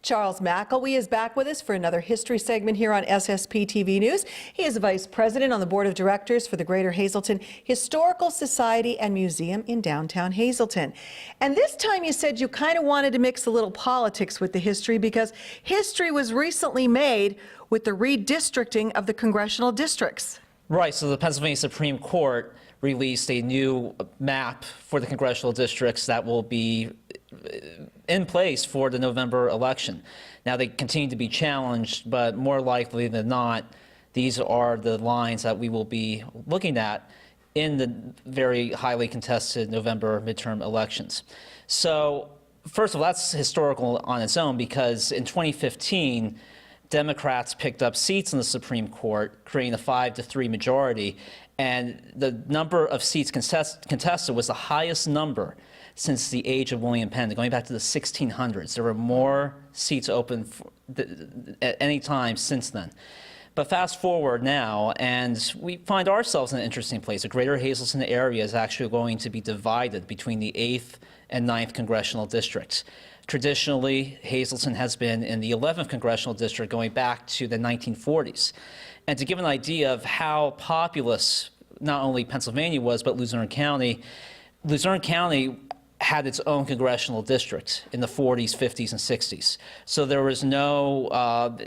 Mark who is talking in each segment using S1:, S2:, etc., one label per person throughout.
S1: Charles McElwee is back with us for another history segment here on SSPTV News. He is Vice President on the Board of Directors for the Greater Hazleton Historical Society and Museum in downtown Hazleton. And this time you said you kind of wanted to mix a little politics with the history because history was recently made with the redistricting of the congressional districts.
S2: Right, so the Pennsylvania Supreme Court released a new map for the congressional districts that will be in place for the November election. Now, they continue to be challenged, but more likely than not, these are the lines that we will be looking at in the very highly contested November midterm elections. So, first of all, that's historical on its own because in 2015, Democrats picked up seats in the Supreme Court, creating a 5-3 majority, and the number of seats contested was the highest number since the age of William Penn, going back to the 1600s. There were more seats open at any time since then. But fast forward now, and we find ourselves in an interesting place. The Greater Hazleton area is actually going to be divided between the 8th and 9th congressional districts. Traditionally, Hazleton has been in the 11th congressional district going back to the 1940s. And to give an idea of how populous not only Pennsylvania was, but Luzerne County had its own congressional district in the 40s, 50s, and 60s. So there was no,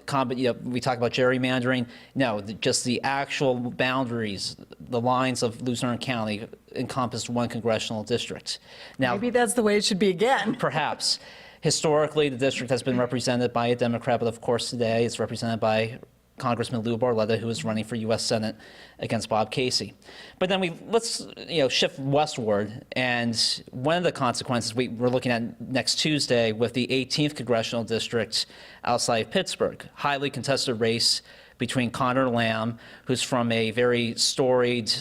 S2: we talk about gerrymandering. No, just the actual boundaries, the lines of Luzerne County encompassed one congressional district. Now,
S1: maybe that's the way it should be again.
S2: Perhaps. Historically, the district has been represented by a Democrat, but of course today it's represented by Congressman Lou Barletta, who is running for U.S. Senate against Bob Casey. But then let's shift westward, and one of the consequences we're looking at next Tuesday with the 18th congressional district outside Pittsburgh, highly contested race between Connor Lamb, who's from a very storied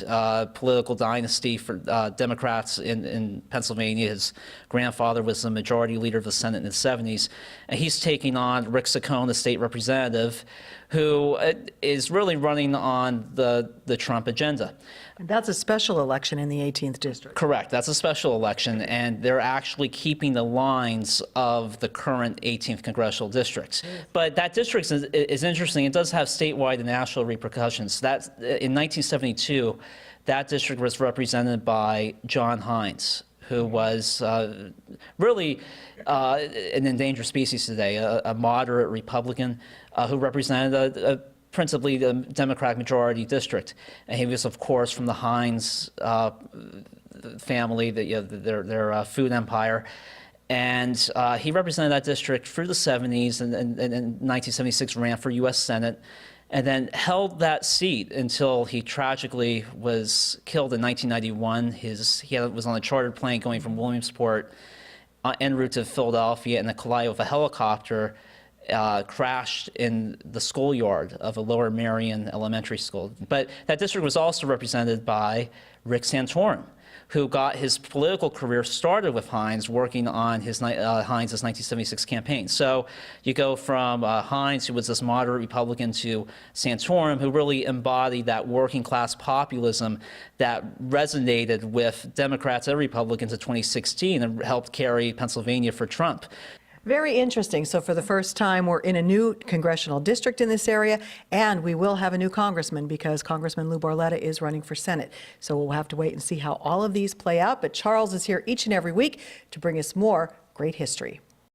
S2: political dynasty for Democrats in Pennsylvania. His grandfather was the majority leader of the Senate in the 70s. And he's taking on Rick Saccone, the state representative, who is really running on the Trump agenda.
S1: And that's a special election in the 18th district.
S2: Correct. That's a special election, and they're actually keeping the lines of the current 18th congressional district. But that district is interesting. It does have statewide and national repercussions. That in 1972, that district was represented by John Hines, who was really an endangered species today, a moderate Republican who represented principally the Democratic majority district. And he was, of course, from the Hines family, their food empire. And he represented that district through the 70s and in 1976 ran for U.S. Senate and then held that seat until he tragically was killed in 1991. He was on a chartered plane going from Williamsport en route to Philadelphia, and the collide of a helicopter crashed in the schoolyard of a Lower Marion Elementary School. But that district was also represented by Rick Santorum, who got his political career started with Hines, working on Hines's 1976 campaign. So you go from Hines, who was this moderate Republican, to Santorum, who really embodied that working class populism that resonated with Democrats and Republicans in 2016 and helped carry Pennsylvania for Trump.
S1: Very interesting. So for the first time, we're in a new congressional district in this area, and we will have a new congressman because Congressman Lou Barletta is running for Senate. So we'll have to wait and see how all of these play out. But Charles is here each and every week to bring us more great history.